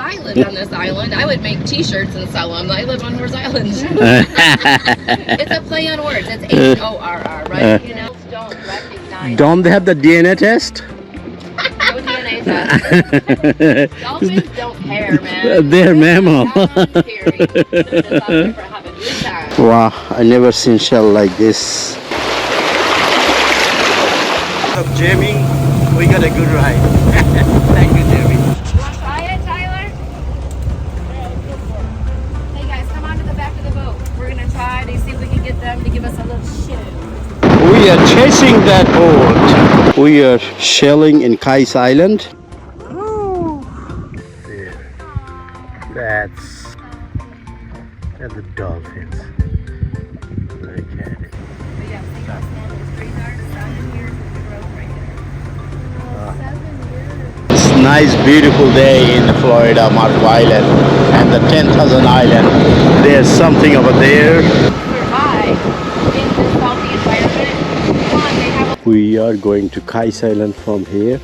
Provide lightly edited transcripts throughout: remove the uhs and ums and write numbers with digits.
island on this island. I would make t-shirts and sell them. I live on Horse Island. It's a play on words. It's H-O-R-R, right? You know, don't recognize. Don't they have the DNA test? No DNA test. Dolphins don't care, man. They're mammal. They're just out there for having a good time. Wow, I never seen shell like this. Jamie, we got a good ride. Thank you, Jamie. You want to try it, Tyler? Hey guys, come on to the back of the boat. We're going to try to see if we can get them to give us a little show. We are chasing that boat. We are shelling in Kice Island. Oh, there. That's the dolphins. Look at it. But yeah, see how small those trees are? 7 years of growth right there. 7 years. It's a nice, beautiful day in Florida, Marco Island, and the 10,000 island. There's something over there. Super high in this salty environment. Come on, they have a We are going to Kice Island from here.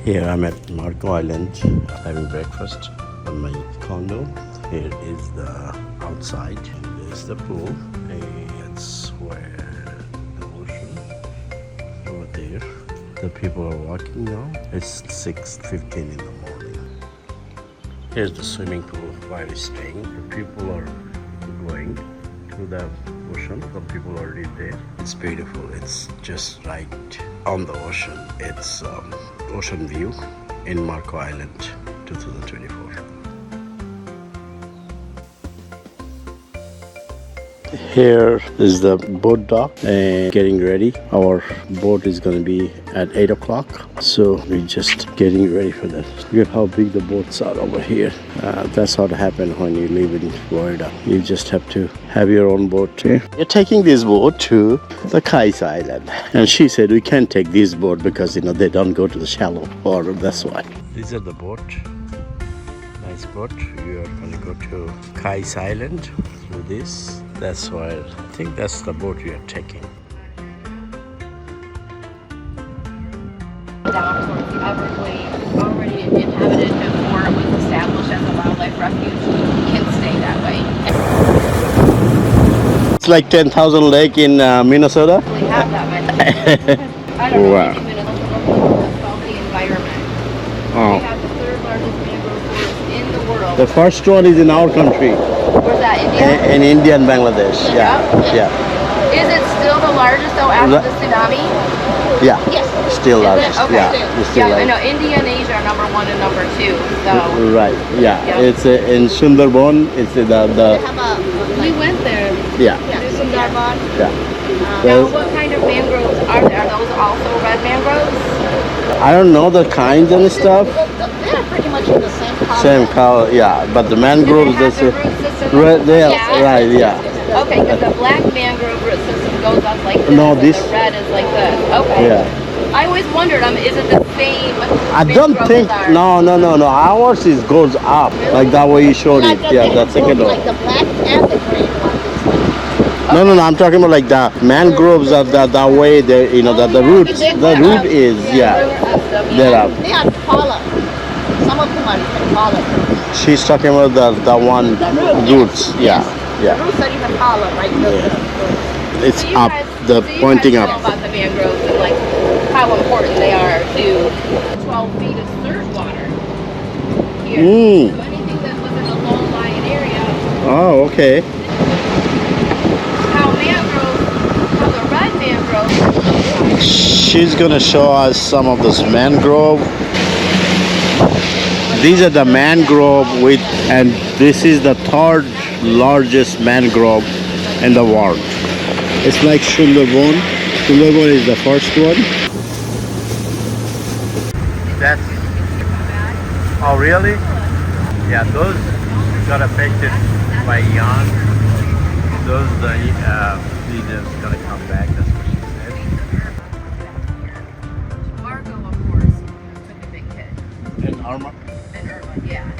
Here I'm at Marco Island having breakfast on my condo. Here is the outside. There's the pool. It's where the ocean over there. The people are walking now. It's 6:15 in the morning. Here's the swimming pool where we're staying. The people are going to the ocean. Some people are already there. It's beautiful. It's just right on the ocean. It's ocean view in Marco Island 2024. Here is the boat dock and getting ready. Our boat is going to be at 8 o'clock, so we're just getting ready for that. Look at how big the boats are over here. That's how it happens when you live in Florida. You just have to have your own boat here. We're taking this boat to the Kice Island, and she said we can't take this boat because they don't go to the shallow water. That's why. These are the boat. Nice boat. We are going to go to Kice Island through this. That's why I think that's the boat we are taking. down towards the Everglades, already inhabited before it was established as a wildlife refuge, can stay that way. It's like 10,000 lake in Minnesota. We have that many. I don't know Wow. if Minnesota a salty environment. Oh. We have the third largest mangrove forest in the world. The first one is in our country, Where's that, India? in India and Bangladesh. Yeah, yeah, Is it still the largest though after the tsunami? yeah. Yes. Still Is largest. it? Okay. Yeah, it's still Yeah, I large. know India and Asia are number 1 and number 2. So Right. Yeah. Yeah. It's in Sundarban. It's the we went there. yeah. Sundarban. Yeah. Now, There's- what kind of mangroves are there? Are those also red mangroves? I don't know the kinds and stuff. They're pretty much in the same color. Same color. Yeah, but the mangroves. Do they have That's the root system? right there. Yeah. Right. Yeah. Okay, because the black mangrove root system goes up like this, No, and this- the red is like this. Okay. Yeah. I always wondered, is it the same? I don't mangrove think. as ours? No. Ours is goes up like that way you showed it. Yeah, the second one. Like the black and the green one. No. I'm talking about like the mangroves are that way. They, the roots. The root is they're up. They are taller. Some of them are even taller. She's talking about the one roots. Yeah. The roots are even taller, like It's Do you up. guys- The do you pointing guys up. know about the mangroves and like how important they are to 12 feet of surf water here. Mm. So anything that was in a low-lying area, Oh, okay. how the red mangrove. She's gonna show us some of this mangrove. These are the mangrove and this is the third largest mangrove in the world. It's like Sundarban. Sundarban is the first one. That's. Oh, really? Yeah, those got affected by Yan. Those leaders gonna come back. That's what she said. Marco, of course, took a big hit. And Arma. And Irma, yeah.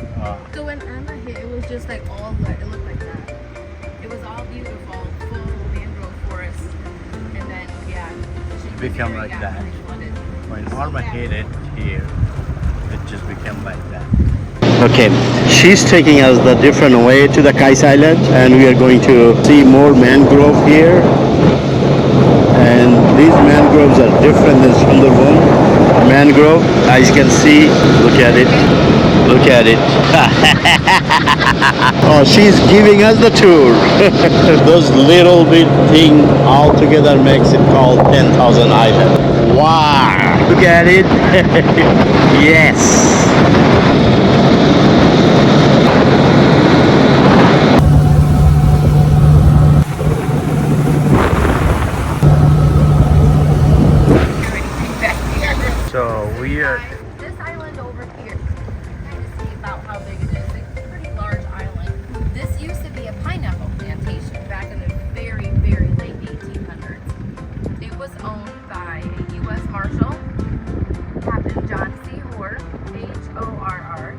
So when Irma hit, it was just like it looked like that. It was all beautiful, full mangrove forest, and then she Become very like got that. really when Alma hit it here, it just became like that. Okay, she's taking us the different way to the Kice Island, and we are going to see more mangrove here. And these mangroves are different than Sundarban mangrove. As you can see, look at it. Look at it. Oh, she's giving us the tour. Those little bit thing all together makes it called 10,000 Island. Wow! Look at it. Yes. So we are. This island over here, kind of see about how big it is. It's a pretty large island. This used to be a pineapple plantation back in the very, very late 1800s. It was owned by a U.S. Marshal, Captain John C. Horr, Horrr.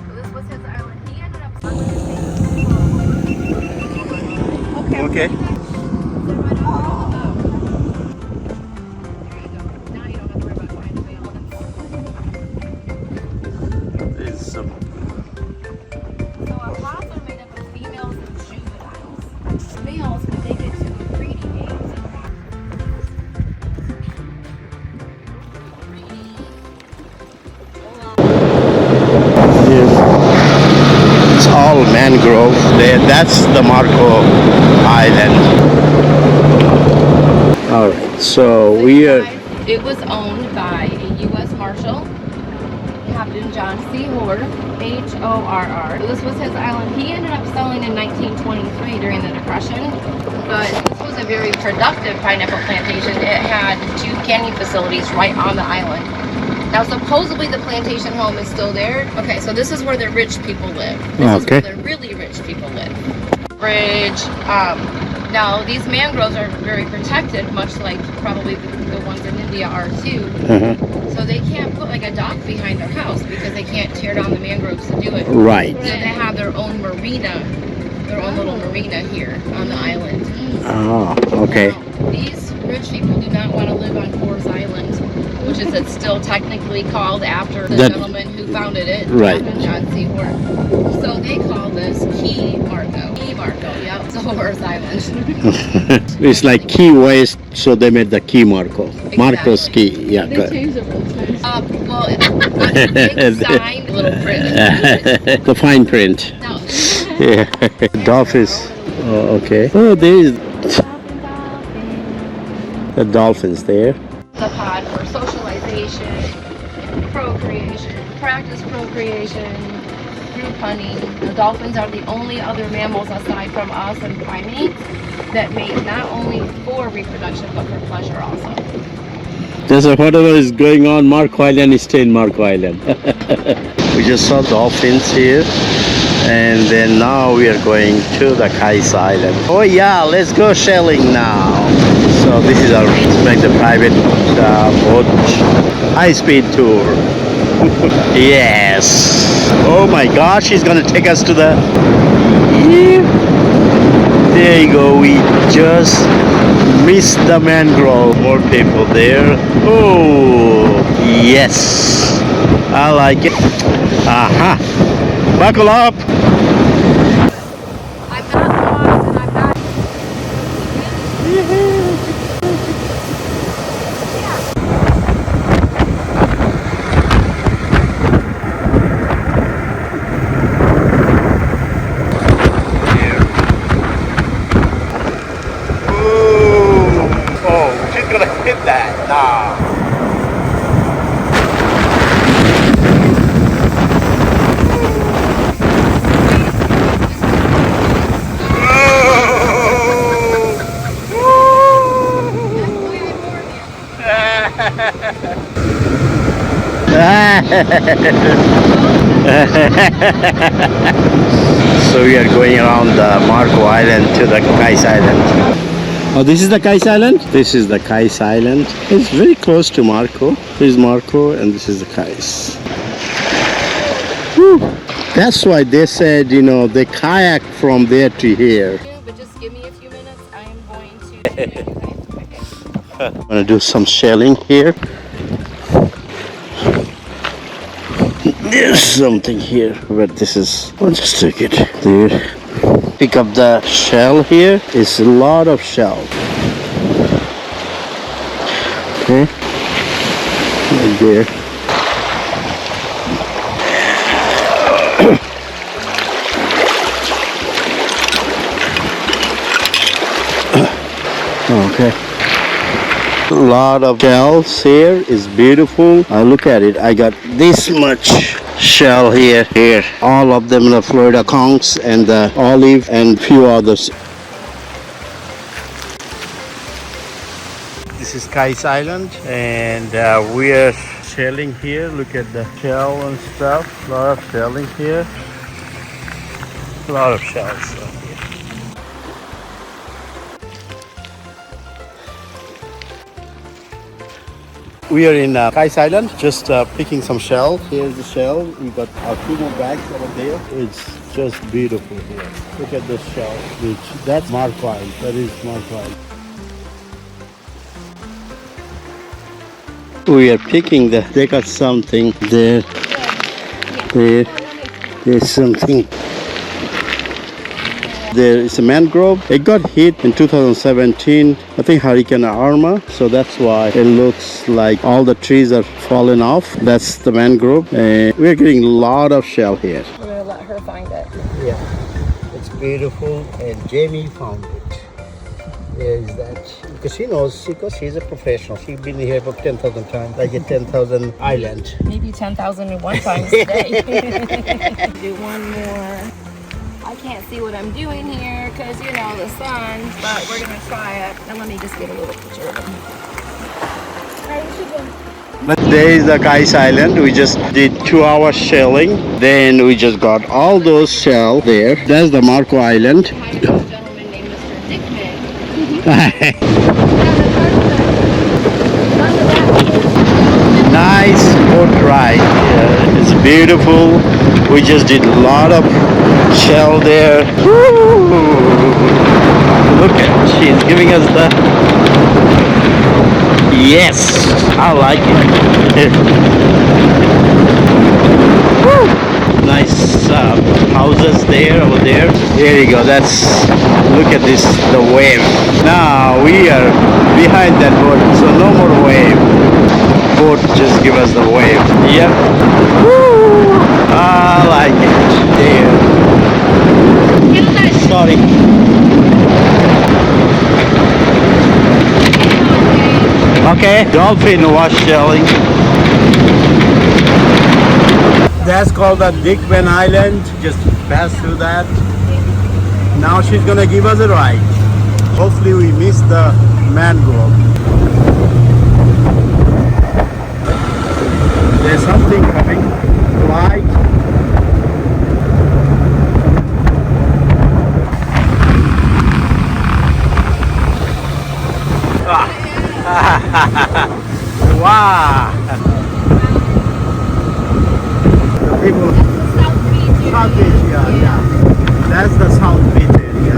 So this was his island. He ended up selling it. Okay. It's all mangrove there. That's the Marco Island. All right, so we are. It was owned by a U.S. Marshal, Captain John C. Horr, Horrr. This was his island. He ended up selling in 1923 during the Depression, but this was a very productive pineapple plantation. It had 2 canning facilities right on the island. Now, supposedly the plantation home is still there. Okay, so this is where the rich people live. This is where the really rich people live. Bridge. Now, these mangroves are very protected, much like probably the ones in India are too. So they can't put like a dock behind their house because they can't tear down the mangroves to do it. Right. So they have their own marina, their own little marina here on the island. Oh, okay. Now, these rich people do not want to live on Horr's Island, which is it's still technically called after the gentleman who founded it, right. Captain John C. Horr. So they call this Key Marco. Key Marco, yep. It's Horr's Island. It's like Key West, so they made the Key Marco. Exactly. Marco's Key, yeah. They changed the rules. Well, it's a big sign, little print. The fine print. No. Yeah. Dolphins. Oh, okay. Oh, there's the dolphins there. The pod for socialization, procreation, practice procreation, group hunting. The dolphins are the only other mammals aside from us and primates that mate not only for reproduction but for pleasure also. So whatever is going on Marco Island, stay in Marco Island. We just saw dolphins here, and then now we are going to the Kice Island. Oh yeah, let's go shelling now. So this is our the private boat high-speed tour. Yes. Oh my gosh, she's gonna take us to the. There you go. We just missed the mangrove. More people there. Oh yes, I like it. Aha. Buckle up. I'm not lost and I'm not. Oh, she's gonna hit that now. So we are going around the Marco Island to the Kice Island. Oh, this is the Kice Island? This is the Kice Island. It's very close to Marco. This is Marco and this is the Kice. Whew. That's why they said, you know, they kayak from there to here. Yeah, but just give me a few minutes. I am going to. I'm gonna do some shelling here. There's something here, but this is. I'll just take it. There. Pick up the shell here. It's a lot of shell. Okay. Right there. Okay. A lot of shells here. Is beautiful. Look at it. I got this much shell here. All of them the Florida conchs and the olive and few others. This is Kice Island, and we are shelling here. Look at the shell and stuff. A lot of shelling here. A lot of shells. We are in Kice Island, just picking some shell. Here's the shell. We got 2 more bags over there. It's just beautiful here. Look at the shell. That's Marco Island. That is Marco Island. We are picking they got something there. There's something. There is a mangrove. It got hit in 2017, I think Hurricane Irma, so that's why it looks like all the trees are falling off. That's the mangrove. We're getting a lot of shell here. We're gonna let her find it. Yeah, it's beautiful, and Jamie found it. Is that because she knows, because she's a professional. She's been here for 10,000 times, like a 10,000 island. Maybe 10,001 times today. Do one more. I can't see what I'm doing here because, you know, the sun, but we're going to try it. And let me just get a little picture of them. But there is the Kice Island. We just did 2 hours shelling. Then we just got all those shell there. That's the Marco Island. Hi to a gentleman named Mr. Dickman. Nice boat ride. Yeah, it's beautiful. We just did a lot of shell there. Woo! Look at, she's giving us the. Yes, I like it. Woo! Nice houses there, over there. There you go. That's, look at this, the wave. Now we are behind that boat, so no more wave. Boat just give us the wave. Yep. Woo! I like it. There. Sorry. Okay. Dolphin was shelling. That's called the Dickman Island. Just pass through that. Now she's gonna give us a ride. Hopefully we miss the mangrove. There's something coming. Light. Wow. The people. South Beach, yeah. That's the South Beach area.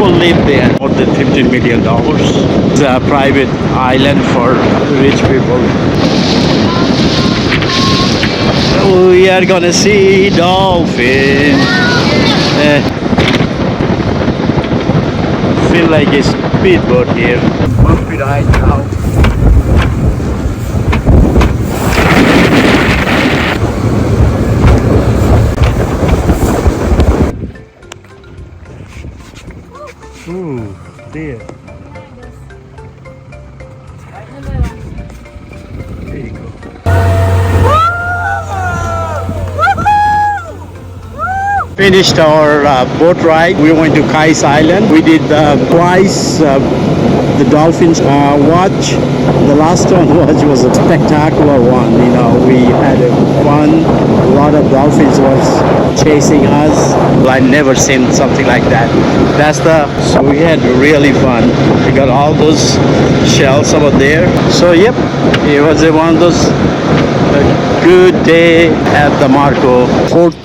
Live there. More than $15 million. It's a private island for rich people. We are gonna see dolphins. Feel like a speedboat here. Bumpy ride now. Ooh, dear. There you go. Finished our boat ride. We went to Kice Island. We did twice the dolphins watch. The last one was a spectacular one. You know, we had fun. A lot of dolphins was chasing us. Well, I never seen something like that. So we had really fun. We got all those shells over there. So yep, it was one of those good day at the Marco fourth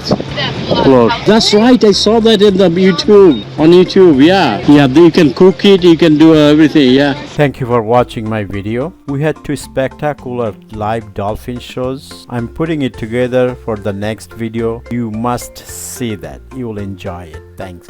floor. That's right, I saw that in the YouTube, on YouTube. Yeah, you can cook it, you can do everything. Yeah. Thank you for watching my video. We had two spectacular live dolphin shows. I'm putting it together for the next video. You must see that. You will enjoy it. Thanks.